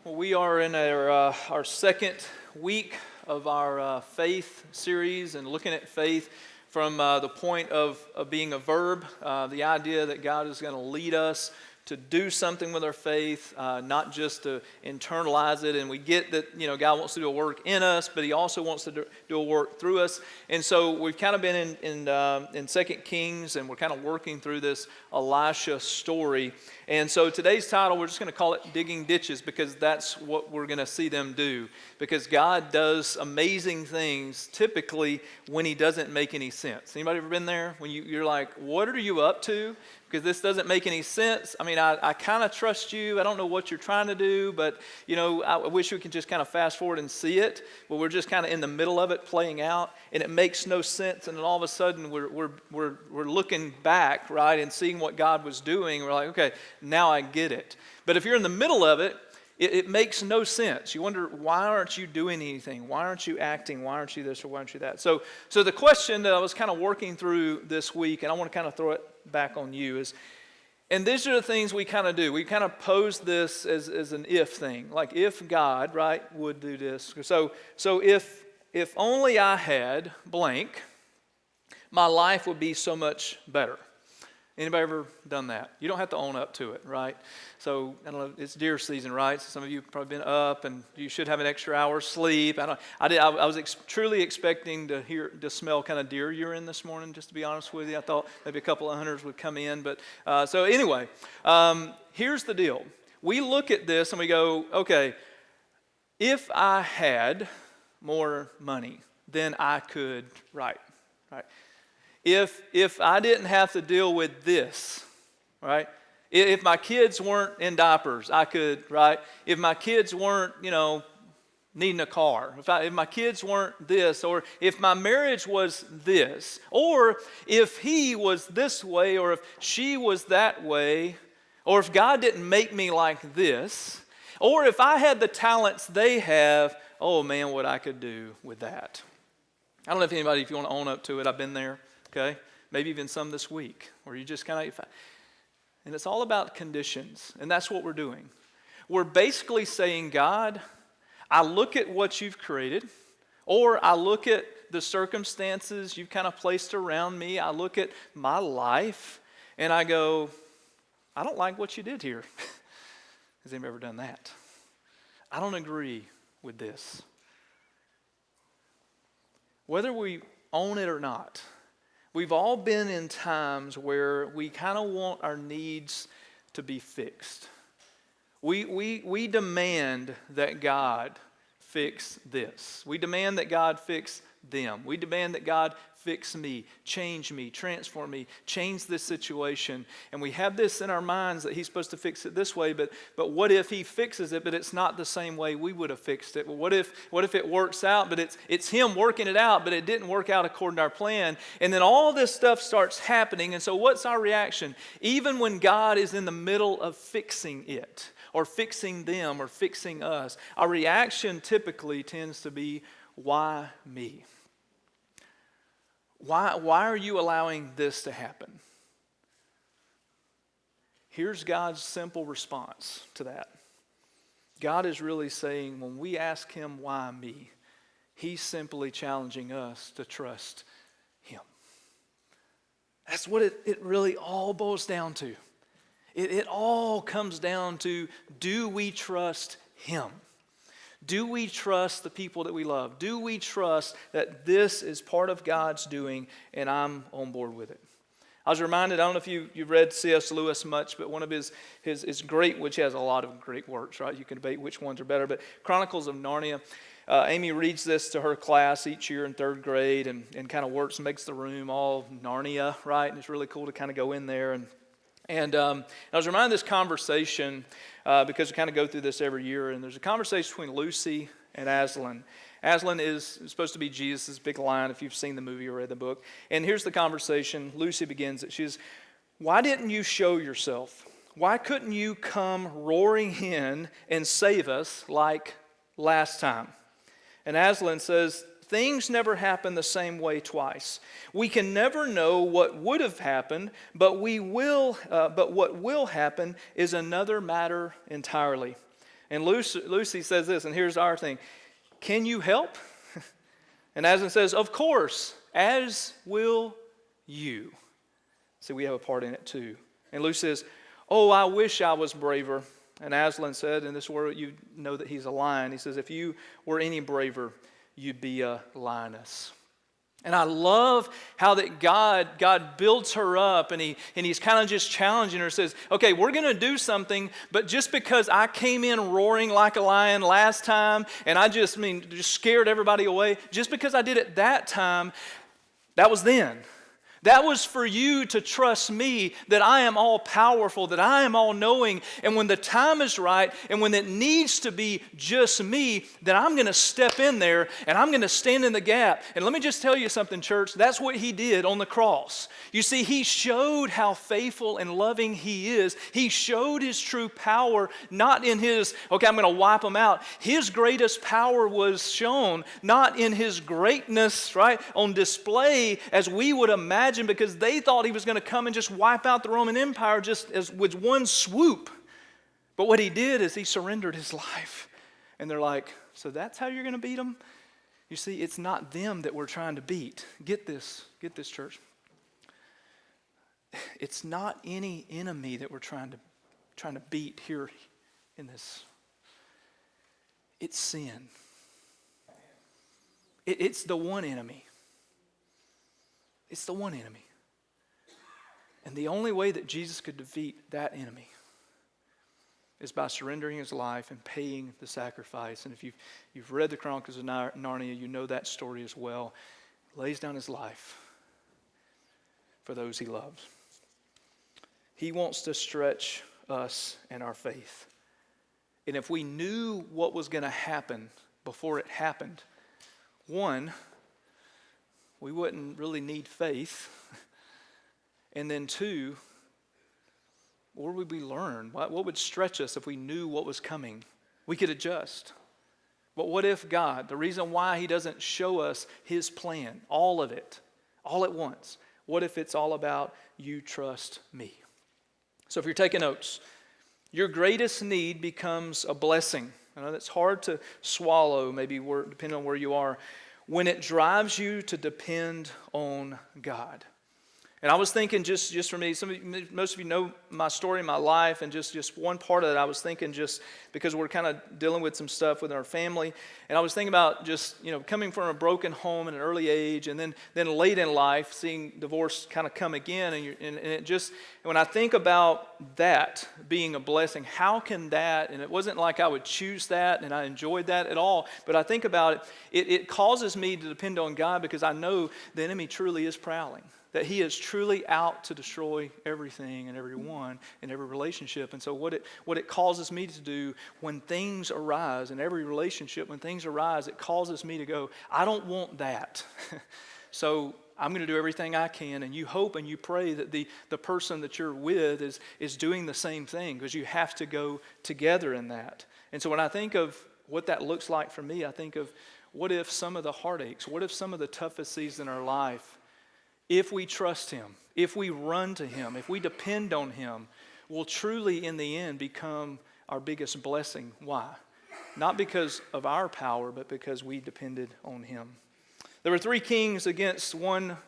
We are in our second week of our faith series and looking at faith from the point of being a verb, the idea that God is going to lead us to do something with our faith, not just to internalize it. And we get that, God wants to do a work in us, but He also wants to do a work through us. And so we've kind of been in 2 Kings, and we're kind of working through this Elisha story. And so today's title, we're just going to call it Digging Ditches, because that's what we're going to see them do. Because God does amazing things typically when He doesn't make any sense. Anybody ever been there? When you're like, what are you up to? Because this doesn't make any sense. I mean, I kind of trust you. I don't know what you're trying to do, but, I wish we could just kind of fast forward and see it. But we're just kind of in the middle of it playing out, and it makes no sense. And then all of a sudden, we're looking back, right, and seeing what God was doing. We're like, okay, now I get it. But if you're in the middle of it, it makes no sense. You wonder, why aren't you doing anything? Why aren't you acting? Why aren't you this or why aren't you that? So the question that I was kind of working through this week, and I want to kind of throw it back on you, is, and these are the things we kind of do. We kind of pose this as an if thing. Like if God, right, would do this. So if only I had blank, my life would be so much better. Anybody ever done that? You don't have to own up to it, right? So, I don't know, it's deer season, right? So some of you have probably been up, and you should have an extra hour's sleep. I was truly expecting to smell kind of deer urine this morning, just to be honest with you. I thought maybe a couple of hunters would come in. But so anyway, here's the deal. We look at this and we go, okay, if I had more money, then I could, right. If I didn't have to deal with this, right? If my kids weren't in diapers, I could, right? If my kids weren't, needing a car, if my kids weren't this, or if my marriage was this, or if he was this way, or if she was that way, or if God didn't make me like this, or if I had the talents they have, oh man, what I could do with that. I don't know if you want to own up to it. I've been there. Okay, maybe even some this week, where you just kind of, and it's all about conditions, and that's what we're doing. We're basically saying, God, I look at what you've created, or I look at the circumstances you've kind of placed around me, I look at my life, and I go, I don't like what you did here. Has anybody ever done that? I don't agree with this. Whether we own it or not, we've all been in times where we kind of want our needs to be fixed. We demand that God fix this. We demand that God fix them. We demand that God fix me, transform me, change this situation. And we have this in our minds that He's supposed to fix it this way, but what if He fixes it, but it's not the same way we would have fixed it? Well, what if it works out, but it's Him working it out, but it didn't work out according to our plan? And then all this stuff starts happening, and so what's our reaction? Even when God is in the middle of fixing it, or fixing them, or fixing us, our reaction typically tends to be, why me? Why are you allowing this to happen? Here's God's simple response to that. God is really saying, when we ask Him, why me? He's simply challenging us to trust Him. That's what it really all boils down to. It all comes down to, do we trust Him? Do we trust the people that we love? Do we trust that this is part of God's doing and I'm on board with it? I was reminded, I don't know if you've read C.S. Lewis much, but one of his great, which has a lot of great works, right? You can debate which ones are better, but Chronicles of Narnia. Amy reads this to her class each year in third grade and kind of makes the room all Narnia, right? And it's really cool to kind of go in there. And I was reminded of this conversation because we kind of go through this every year, and there's a conversation between Lucy and Aslan. Aslan is supposed to be Jesus' big lion, if you've seen the movie or read the book. And here's the conversation. Lucy begins it. She says, why didn't you show yourself? Why couldn't you come roaring in and save us like last time? And Aslan says, things never happen the same way twice. We can never know what would have happened, but what will happen is another matter entirely. And Lucy says this, and here's our thing. Can you help? And Aslan says, of course, as will you. See, we have a part in it too. And Lucy says, oh, I wish I was braver. And Aslan said, in this word, you know that he's a lion. He says, if you were any braver, you'd be a lioness. And I love how that God builds her up, and he's kind of just challenging her, says, okay, we're going to do something, but just because I came in roaring like a lion last time, and I just scared everybody away, just because I did it that time, that was then. That was for you to trust me that I am all powerful, that I am all knowing. And when the time is right and when it needs to be just me, then I'm going to step in there and I'm going to stand in the gap. And let me just tell you something, church. That's what he did on the cross. You see, he showed how faithful and loving he is. He showed his true power, not in his, okay, I'm going to wipe them out. His greatest power was shown not in his greatness, right, on display as we would imagine, because they thought he was going to come and just wipe out the Roman Empire just as with one swoop. But what he did is he surrendered his life. And they're like, so that's how you're going to beat them? You see, it's not them that we're trying to beat. Get this, church. It's not any enemy that we're trying to beat here in this. It's sin. It's the one enemy. It's the one enemy. And the only way that Jesus could defeat that enemy is by surrendering his life and paying the sacrifice. And if you've read the Chronicles of Narnia, you know that story as well. He lays down his life for those he loves. He wants to stretch us in our faith. And if we knew what was going to happen before it happened, one, we wouldn't really need faith. And then two, where would we learn? What would stretch us if we knew what was coming? We could adjust. But what if God, the reason why he doesn't show us his plan, all of it, all at once, what if it's all about you trust me? So if you're taking notes, your greatest need becomes a blessing. I know that's hard to swallow, maybe depending on where you are, when it drives you to depend on God. And I was thinking just for me, most of you know my story, my life, and just one part of it, I was thinking just because we're kind of dealing with some stuff with our family, and I was thinking about just, coming from a broken home at an early age, and then late in life, seeing divorce kind of come again, and when I think about that being a blessing, how can that, and it wasn't like I would choose that, and I enjoyed that at all, but I think about it causes me to depend on God because I know the enemy truly is prowling. That he is truly out to destroy everything and everyone in every relationship. And so what it causes me to do when things arise, in every relationship, when things arise, it causes me to go, I don't want that. So I'm going to do everything I can, and you hope and you pray that the person that you're with is doing the same thing, because you have to go together in that. And so when I think of what that looks like for me, I think of what if some of the heartaches, what if some of the toughest seasons in our life, if we trust him, if we run to him, if we depend on him, will truly in the end become our biggest blessing. Why? Not because of our power, but because we depended on him. There were 3 kings against one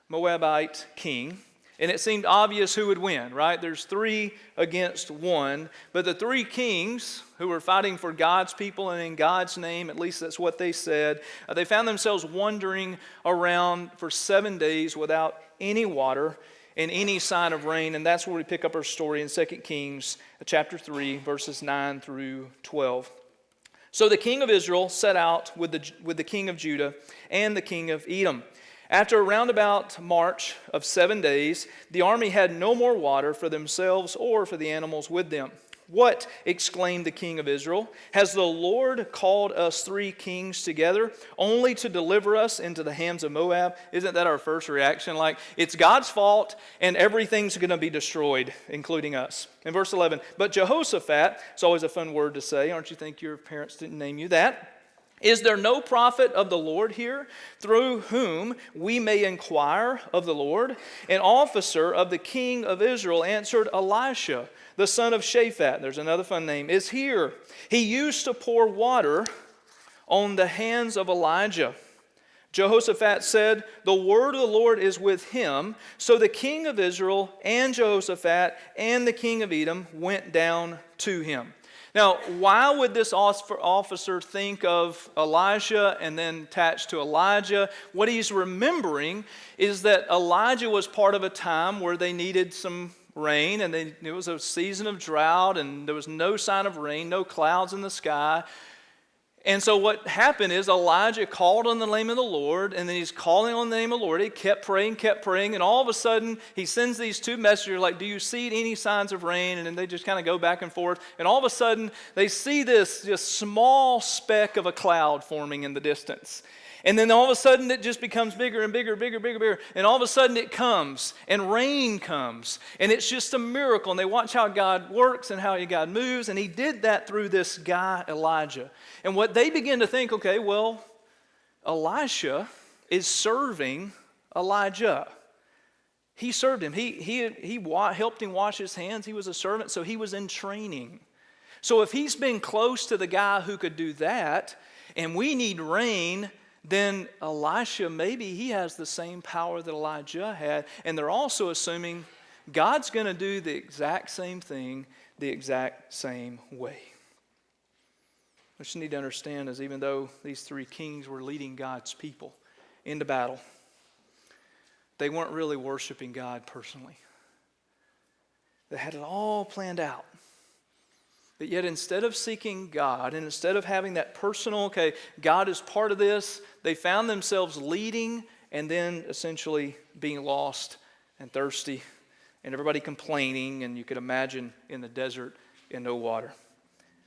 Moabite king, and it seemed obvious who would win, right? There's 3 against 1, but the 3 kings who were fighting for God's people and in God's name, at least that's what they said, they found themselves wandering around for 7 days without any water and any sign of rain, and that's where we pick up our story in 2 Kings chapter 3, verses 9 through 12. So the king of Israel set out with the king of Judah and the king of Edom. After a roundabout march of 7 days, the army had no more water for themselves or for the animals with them. What, exclaimed the king of Israel, has the Lord called us 3 kings together only to deliver us into the hands of Moab? Isn't that our first reaction? Like, it's God's fault and everything's going to be destroyed, including us. In verse 11, but Jehoshaphat, it's always a fun word to say, aren't you think your parents didn't name you that? Is there no prophet of the Lord here, through whom we may inquire of the Lord? An officer of the king of Israel answered, Elisha, the son of Shaphat, there's another fun name, is here. He used to pour water on the hands of Elijah. Jehoshaphat said, the word of the Lord is with him. So the king of Israel and Jehoshaphat and the king of Edom went down to him. Now, why would this officer think of Elijah and then attach to Elijah? What he's remembering is that Elijah was part of a time where they needed some rain, and it was a season of drought, and there was no sign of rain, no clouds in the sky. And so what happened is Elijah called on the name of the Lord, and then he's calling on the name of the Lord. He kept praying, and all of a sudden he sends these two messengers like, do you see any signs of rain? And then they just kind of go back and forth. And all of a sudden they see this just small speck of a cloud forming in the distance. And then all of a sudden it just becomes bigger and bigger. And all of a sudden it comes, and rain comes. And it's just a miracle. And they watch how God works and how God moves. And he did that through this guy, Elijah. And what they begin to think, okay, well, Elisha is serving Elijah. He served him. He helped him wash his hands. He was a servant, so he was in training. So if he's been close to the guy who could do that, and we need rain, then Elisha, maybe he has the same power that Elijah had. And they're also assuming God's going to do the exact same thing the exact same way. What you need to understand is even though these three kings were leading God's people into battle, they weren't really worshiping God personally. They had it all planned out. But yet instead of seeking God and instead of having that personal, okay, God is part of this, they found themselves leading and then essentially being lost and thirsty and everybody complaining, and you could imagine in the desert and no water.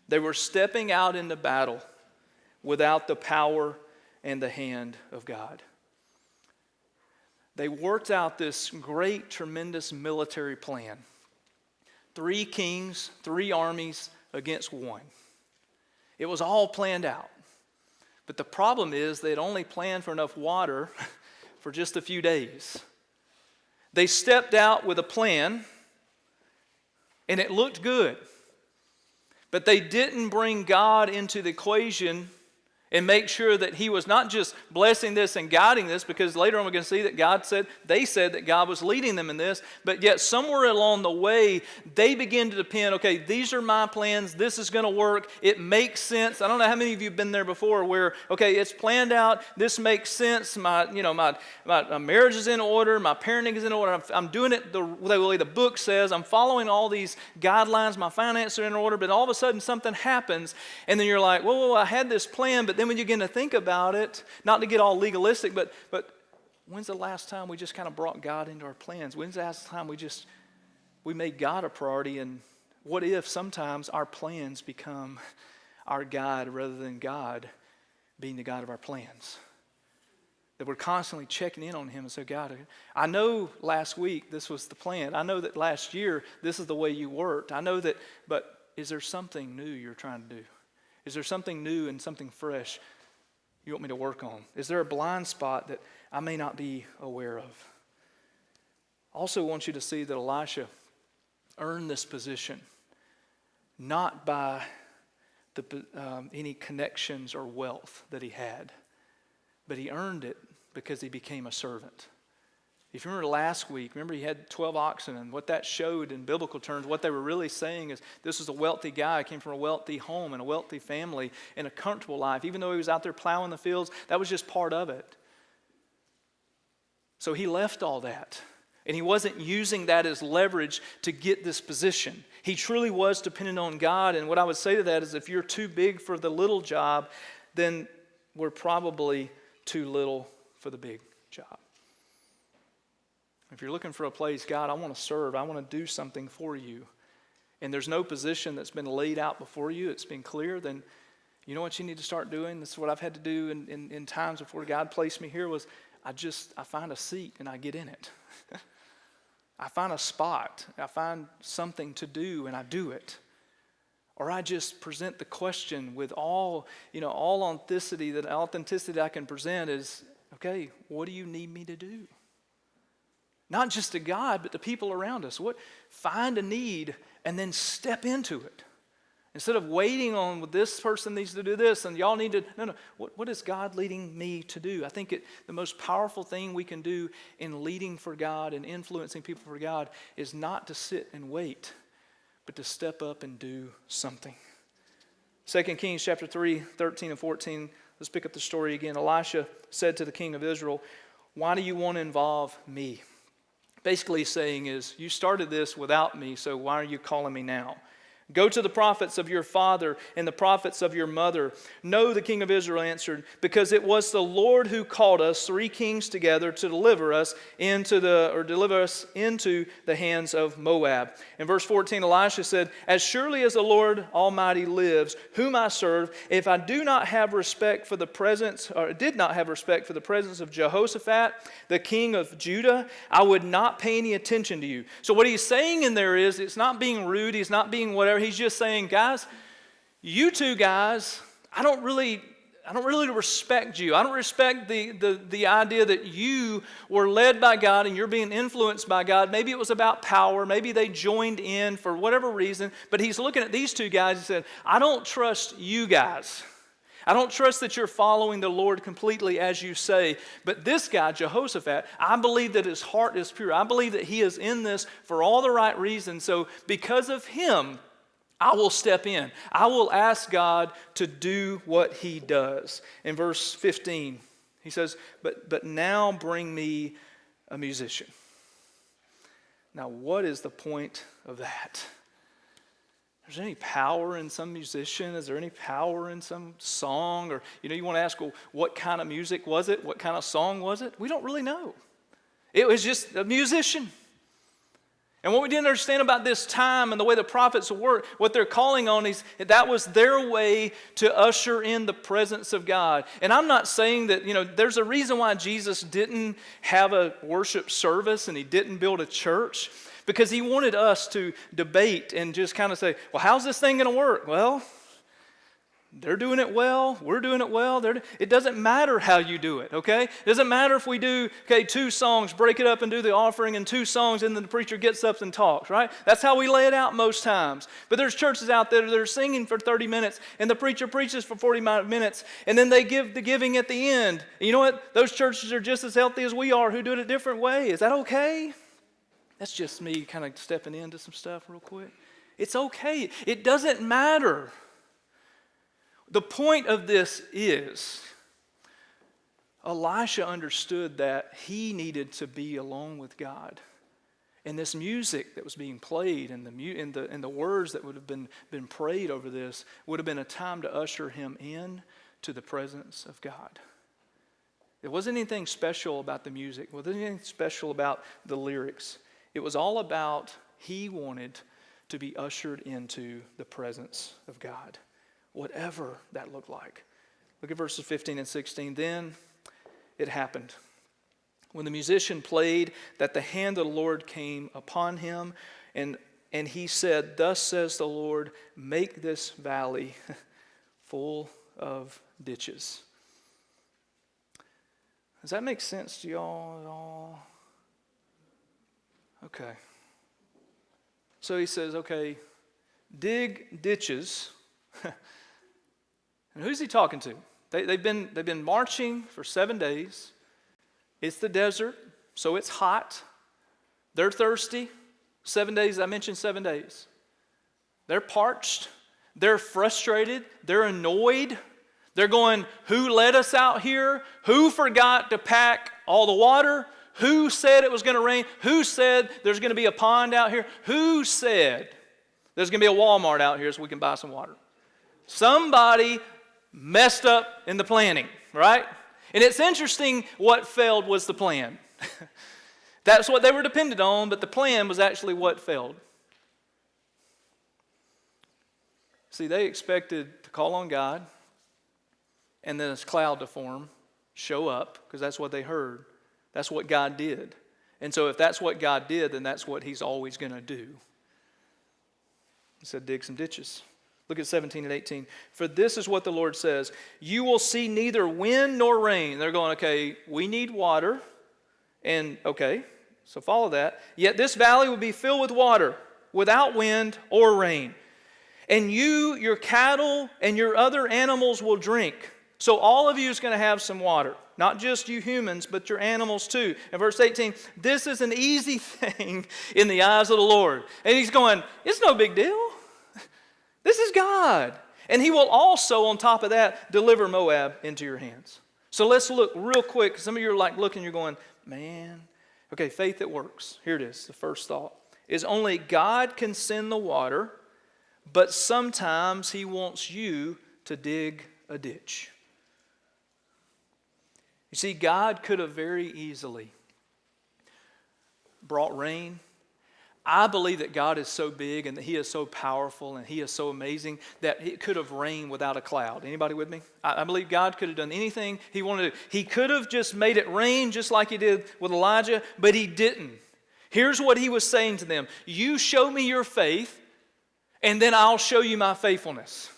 They were stepping out into battle without the power and the hand of God. They worked out this great, tremendous military plan. 3 kings, 3 armies against 1. It was all planned out. But the problem is they'd only planned for enough water for just a few days. They stepped out with a plan, and it looked good. But they didn't bring God into the equation and make sure that he was not just blessing this and guiding this, because later on we're going to see that they said that God was leading them in this, but yet somewhere along the way, they begin to depend, okay, these are my plans, this is going to work, it makes sense. I don't know how many of you have been there before where, okay, it's planned out, this makes sense, my marriage is in order, my parenting is in order, I'm doing it the way the book says, I'm following all these guidelines, my finances are in order, but all of a sudden something happens, and then you're like, well, I had this plan, but then when you begin to think about it, not to get all legalistic, but when's the last time we just kind of brought God into our plans? When's the last time we made God a priority? And what if sometimes our plans become our guide rather than God being the God of our plans? That we're constantly checking in on him and say, God, I know last week this was the plan. I know that last year this is the way you worked. I know that, but is there something new you're trying to do? Is there something new and something fresh you want me to work on? Is there a blind spot that I may not be aware of? I also want you to see that Elisha earned this position not by any connections or wealth that he had, but he earned it because he became a servant. If you remember last week, he had 12 oxen, and what that showed in biblical terms, what they were really saying is this was a wealthy guy, came from a wealthy home and a wealthy family and a comfortable life. Even though he was out there plowing the fields, that was just part of it. So he left all that, and he wasn't using that as leverage to get this position. He truly was dependent on God, and what I would say to that is if you're too big for the little job, then we're probably too little for the big job. If you're looking for a place, God, I want to serve, I want to do something for you, and there's no position that's been laid out before you, it's been clear, then you know what you need to start doing? This is what I've had to do in times before God placed me here was I find a seat and I get in it. I find a spot, I find something to do and I do it. Or I just present the question with all authenticity that I can present is, okay, what do you need me to do? Not just to God, but to people around us. Find a need and then step into it. Instead of waiting on, well, this person needs to do this and y'all need to, no. What is God leading me to do? I think the most powerful thing we can do in leading for God and influencing people for God is not to sit and wait, but to step up and do something. 2 Kings chapter 3, 13 and 14. Let's pick up the story again. Elisha said to the king of Israel, "Why do you want to involve me?" Basically saying is, you started this without me, so why are you calling me now? Go to the prophets of your father and the prophets of your mother. No, the king of Israel answered, because it was the Lord who called us, 3 kings together, to deliver us into the hands of Moab. In verse 14, Elisha said, as surely as the Lord Almighty lives, whom I serve, if I did not have respect for the presence of Jehoshaphat, the king of Judah, I would not pay any attention to you. So what he's saying in there is, it's not being rude, he's not being whatever. He's just saying, guys, you two guys, I don't really respect you. I don't respect the idea that you were led by God and you're being influenced by God. Maybe it was about power. Maybe they joined in for whatever reason. But he's looking at these two guys and said, I don't trust you guys. I don't trust that you're following the Lord completely as you say. But this guy, Jehoshaphat, I believe that his heart is pure. I believe that he is in this for all the right reasons. So because of him, I will step in. I will ask God to do what he does. In verse 15, he says, but now bring me a musician. Now, what is the point of that? Is there any power in some musician? Is there any power in some song? Or, you want to ask, well, what kind of music was it? What kind of song was it? We don't really know. It was just a musician. And what we didn't understand about this time and the way the prophets work, what they're calling on is that was their way to usher in the presence of God. And I'm not saying that, there's a reason why Jesus didn't have a worship service and he didn't build a church, because he wanted us to debate and just kind of say, well, how's this thing going to work? Well, they're doing it well. We're doing it well. It doesn't matter how you do it, okay? It doesn't matter if we do, 2 songs, break it up and do the offering, and 2 songs, and then the preacher gets up and talks, right? That's how we lay it out most times. But there's churches out there that are singing for 30 minutes, and the preacher preaches for 40 minutes, and then they give the giving at the end. And you know what? Those churches are just as healthy as we are who do it a different way. Is that okay? That's just me kind of stepping into some stuff real quick. It's okay. It doesn't matter. The point of this is, Elisha understood that he needed to be alone with God. And this music that was being played and the words that would have been prayed over this would have been a time to usher him in to the presence of God. There wasn't anything special about the music. There wasn't anything special about the lyrics. It was all about he wanted to be ushered into the presence of God. Whatever that looked like. Look at verses 15 and 16. Then it happened, when the musician played, that the hand of the Lord came upon him, and he said, thus says the Lord, make this valley full of ditches. Does that make sense to y'all at all? Okay. So he says, okay, dig ditches. And who's he talking to? They've been marching for 7 days. It's the desert, so it's hot. They're thirsty. 7 days, I mentioned 7 days. They're parched. They're frustrated. They're annoyed. They're going, who led us out here? Who forgot to pack all the water? Who said it was going to rain? Who said there's going to be a pond out here? Who said there's going to be a Walmart out here so we can buy some water? Somebody messed up in the planning, right? And it's interesting what failed was the plan. That's what they were dependent on, but the plan was actually what failed. See, they expected to call on God and then this cloud to form, show up, because that's what they heard. That's what God did. And so if that's what God did, then that's what he's always going to do. He said, dig some ditches. Look at 17 and 18. For this is what the Lord says, you will see neither wind nor rain. They're going, okay, we need water. And okay, so follow that. Yet this valley will be filled with water without wind or rain. And you, your cattle, and your other animals will drink. So all of you is going to have some water. Not just you humans, but your animals too. In verse 18, this is an easy thing in the eyes of the Lord. And he's going, it's no big deal. This is God. And he will also, on top of that, deliver Moab into your hands. So let's look real quick. Some of you are like looking, you're going, man. Okay, faith that works. Here it is, the first thought. Is only God can send the water, but sometimes he wants you to dig a ditch. You see, God could have very easily brought rain. I believe that God is so big and that he is so powerful and he is so amazing that it could have rained without a cloud. Anybody with me? I believe God could have done anything he wanted to do. He could have just made it rain just like he did with Elijah, but he didn't. Here's what he was saying to them. You show me your faith and then I'll show you my faithfulness.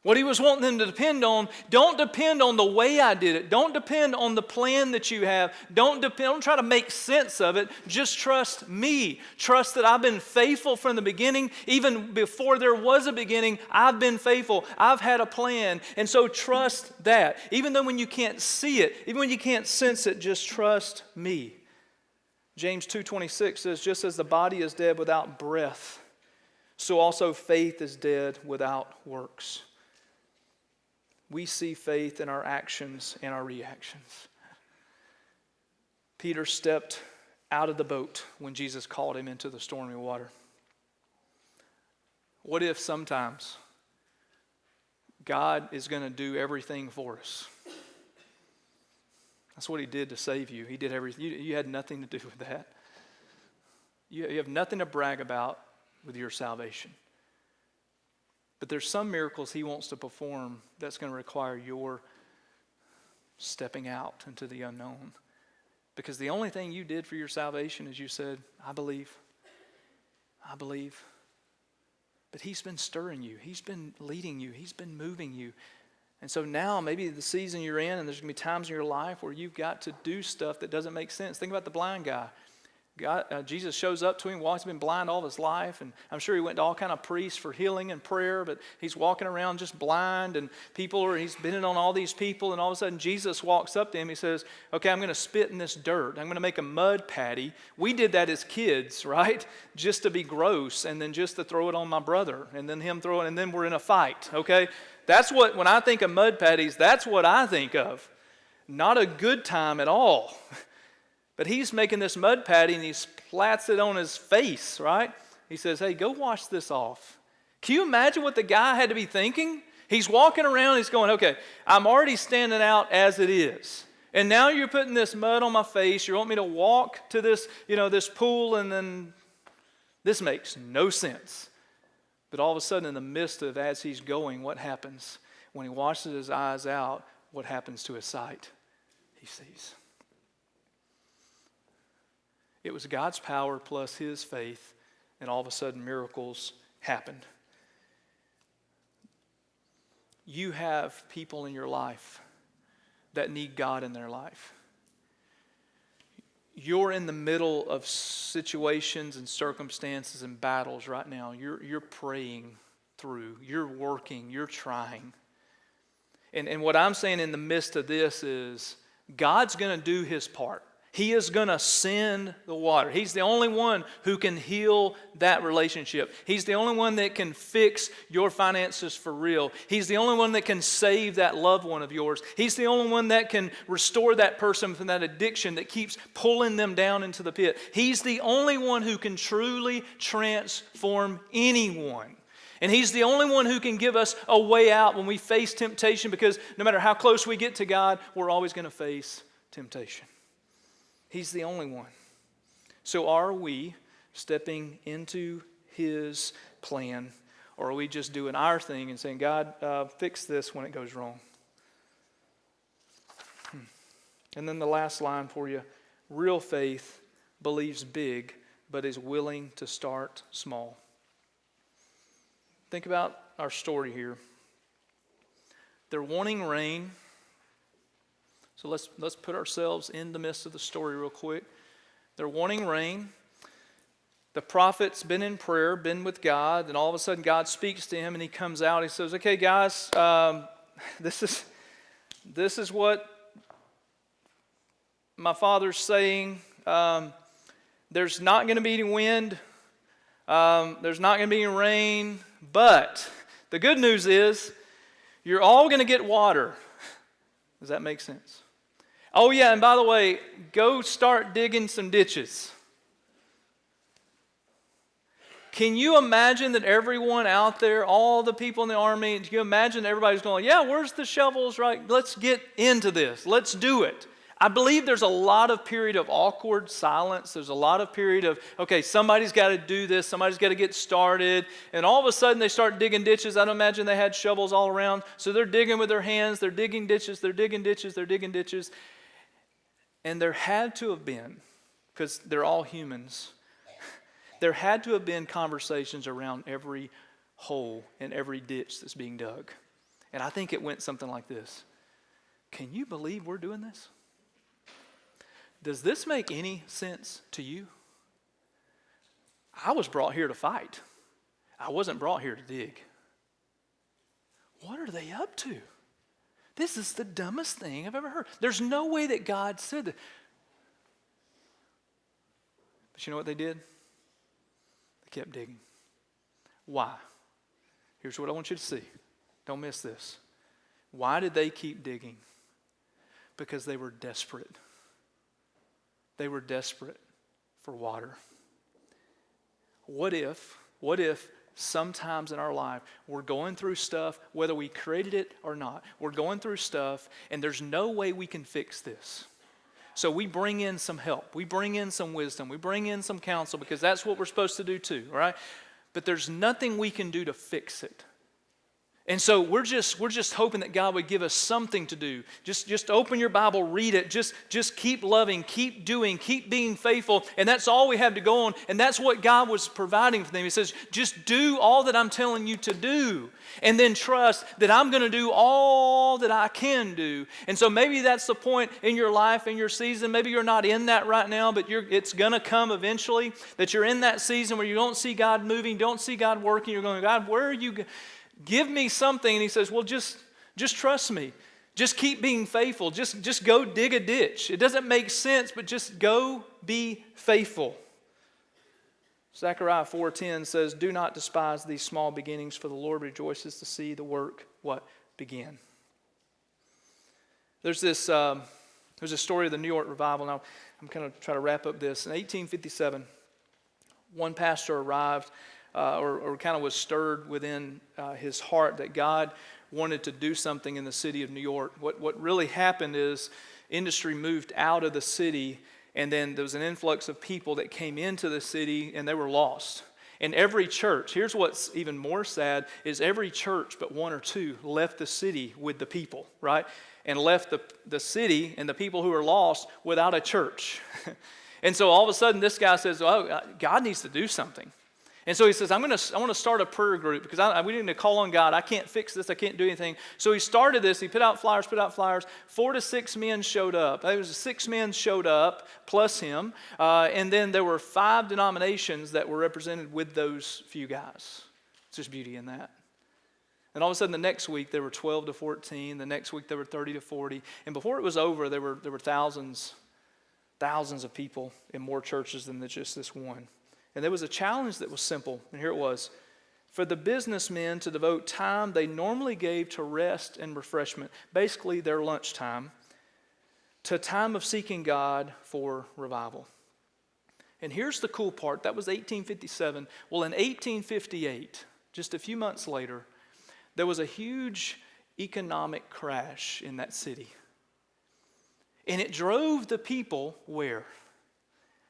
What he was wanting them to depend on, don't depend on the way I did it. Don't depend on the plan that you have. Don't try to make sense of it. Just trust me. Trust that I've been faithful from the beginning. Even before there was a beginning, I've been faithful. I've had a plan. And so trust that. Even though when you can't see it, even when you can't sense it, just trust me. James 2:26 says, just as the body is dead without breath, so also faith is dead without works. We see faith in our actions and our reactions. Peter stepped out of the boat when Jesus called him into the stormy water. What if sometimes God is going to do everything for us? That's what he did to save you. He did everything. You had nothing to do with that. You have nothing to brag about with your salvation. But there's some miracles he wants to perform that's going to require your stepping out into the unknown. Because the only thing you did for your salvation is you said, I believe. I believe. But he's been stirring you. He's been leading you. He's been moving you. And so now maybe the season you're in, and there's going to be times in your life where you've got to do stuff that doesn't make sense. Think about the blind guy. Jesus shows up to him while he's been blind all of his life, and I'm sure he went to all kind of priests for healing and prayer, but he's walking around just blind, and he's been on all these people, and all of a sudden Jesus walks up to him. He says, okay, I'm going to spit in this dirt. I'm going to make a mud patty. We did that as kids, right? Just to be gross, and then just to throw it on my brother, and then him throw it, and then we're in a fight, okay? That's what, when I think of mud patties, that's what I think of. Not a good time at all. But he's making this mud patty and he splats it on his face, right? He says, hey, go wash this off. Can you imagine what the guy had to be thinking? He's walking around, he's going, okay, I'm already standing out as it is. And now you're putting this mud on my face. You want me to walk to this, this pool, and then this makes no sense. But all of a sudden, in the midst of as he's going, what happens? When he washes his eyes out, what happens to his sight? He sees. It was God's power plus his faith, and all of a sudden miracles happened. You have people in your life that need God in their life. You're in the middle of situations and circumstances and battles right now. You're praying through. You're working. You're trying. And what I'm saying in the midst of this is God's going to do his part. He is going to send the water. He's the only one who can heal that relationship. He's the only one that can fix your finances for real. He's the only one that can save that loved one of yours. He's the only one that can restore that person from that addiction that keeps pulling them down into the pit. He's the only one who can truly transform anyone. And he's the only one who can give us a way out when we face temptation, because no matter how close we get to God, we're always going to face temptation. He's the only one. So are we stepping into his plan, or are we just doing our thing and saying, God, fix this when it goes wrong? And then the last line for you, real faith believes big, but is willing to start small. think about our story here. They're wanting rain. So let's put ourselves in the midst of the story real quick. They're wanting rain. The prophet's been in prayer, been with God, and all of a sudden God speaks to him and he comes out. He says, okay, guys, this is what my Father's saying. There's not going to be any wind. There's not going to be any rain. But the good news is you're all going to get water. Does that make sense? Oh, yeah, and by the way, go start digging some ditches. Can you imagine that everyone out there, all the people in the army, can you imagine everybody's going, yeah, where's the shovels, right? Let's get into this. Let's do it. I believe there's a lot of period of awkward silence. There's a lot of period of, okay, somebody's got to do this. Somebody's got to get started. And all of a sudden they start digging ditches. I don't imagine they had shovels all around. So they're digging with their hands. They're digging ditches. They're digging ditches. They're digging ditches. And there had to have been, because they're all humans, there had to have been conversations around every hole and every ditch that's being dug. And I think it went something like this. Can you believe we're doing this? Does this make any sense to you? I was brought here to fight. I wasn't brought here to dig. What are they up to? This is the dumbest thing I've ever heard. There's no way that God said that. But you know what they did? They kept digging. Why? Here's what I want you to see. Don't miss this. Why did they keep digging? Because they were desperate. They were desperate for water. What if sometimes in our life we're going through stuff, whether we created it or not, we're going through stuff and there's no way we can fix this. So we bring in some help. We bring in some wisdom. We bring in some counsel because that's what we're supposed to do too, right? But there's nothing we can do to fix it. And so we're just hoping that God would give us something to do. Just open your Bible, read it. Just keep loving, keep doing, keep being faithful. And that's all we have to go on. And that's what God was providing for them. He says, just do all that I'm telling you to do. And then trust that I'm going to do all that I can do. And so maybe that's the point in your life, in your season. Maybe you're not in that right now, but it's going to come eventually. That you're in that season where you don't see God moving, don't see God working. You're going, God, where are you? Give me something. And he says, well, just trust me. Just keep being faithful. Just go dig a ditch. It doesn't make sense, but just go be faithful. Zechariah 4:10 says, do not despise these small beginnings, for the Lord rejoices to see the work, begin. There's a story of the New York revival. Now, I'm going to try to wrap up this. In 1857, one pastor arrived or kind of was stirred within his heart that God wanted to do something in the city of New York. What really happened is industry moved out of the city, and then there was an influx of people that came into the city, and they were lost. And every church, here's what's even more sad, is every church but one or two left the city with the people, right? And left the city and the people who are lost without a church. And so all of a sudden this guy says, oh, God needs to do something. And so he says, I want to start a prayer group because we need to call on God. I can't fix this. I can't do anything. So he started this. He put out flyers. 4 to 6 men showed up. There was 6 men showed up plus him. And then there were 5 denominations that were represented with those few guys. It's just beauty in that. And all of a sudden the next week there were 12 to 14. The next week there were 30 to 40. And before it was over, there were thousands of people in more churches than just this one. And there was a challenge that was simple, and here it was. For the businessmen to devote time they normally gave to rest and refreshment, basically their lunchtime, to a time of seeking God for revival. And here's the cool part. That was 1857. Well, in 1858, just a few months later, there was a huge economic crash in that city. And it drove the people where?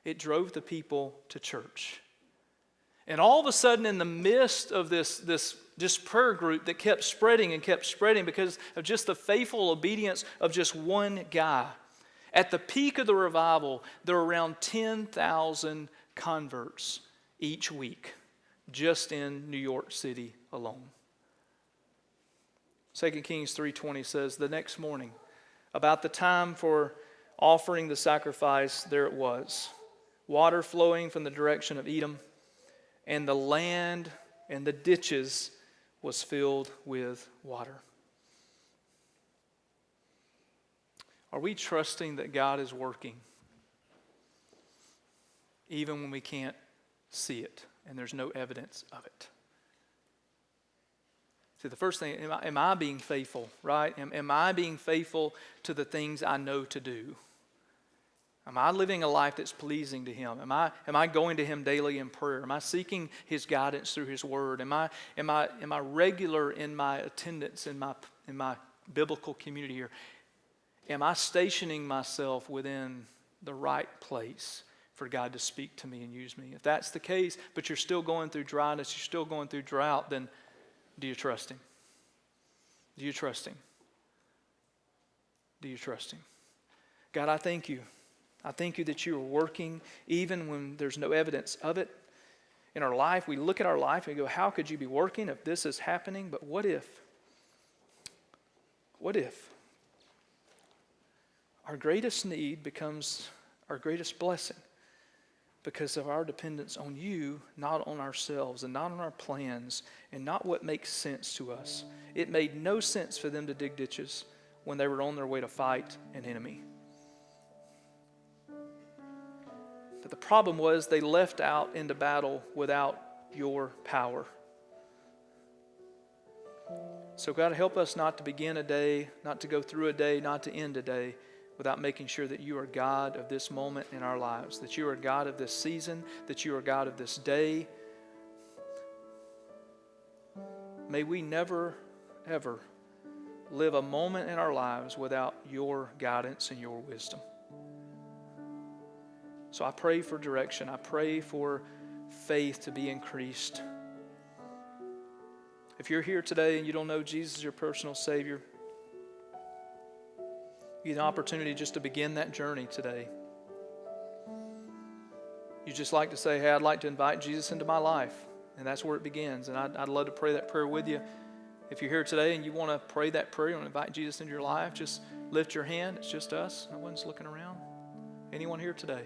It drove the people to church. And all of a sudden, in the midst of this prayer group that kept spreading because of just the faithful obedience of just one guy, at the peak of the revival, there were around 10,000 converts each week, just in New York City alone. 2 Kings 3:20 says, the next morning, about the time for offering the sacrifice, there it was, water flowing from the direction of Edom, and the land and the ditches was filled with water. Are we trusting that God is working even when we can't see it and there's no evidence of it? See, the first thing, am I being faithful, right? Am I being faithful to the things I know to do? Am I living a life that's pleasing to Him? Am I going to Him daily in prayer? Am I seeking His guidance through His Word? Am I regular in my attendance in my biblical community here? Am I stationing myself within the right place for God to speak to me and use me? If that's the case, but you're still going through dryness, you're still going through drought, then do you trust Him? Do you trust Him? Do you trust Him? God, I thank You. I thank You that You are working even when there's no evidence of it. In our life, we look at our life and we go, how could You be working if this is happening? But what if? What if? Our greatest need becomes our greatest blessing because of our dependence on You, not on ourselves and not on our plans and not what makes sense to us. It made no sense for them to dig ditches when they were on their way to fight an enemy. But the problem was they left out into battle without Your power. So God, help us not to begin a day, not to go through a day, not to end a day without making sure that You are God of this moment in our lives, that You are God of this season, that You are God of this day. May we never, ever live a moment in our lives without Your guidance and Your wisdom. So I pray for direction. I pray for faith to be increased. If you're here today and you don't know Jesus as your personal Savior, you get an opportunity just to begin that journey today. You just like to say, hey, I'd like to invite Jesus into my life. And that's where it begins. And I'd love to pray that prayer with you. If you're here today and you want to pray that prayer, you want to invite Jesus into your life, just lift your hand. It's just us. No one's looking around. Anyone here today?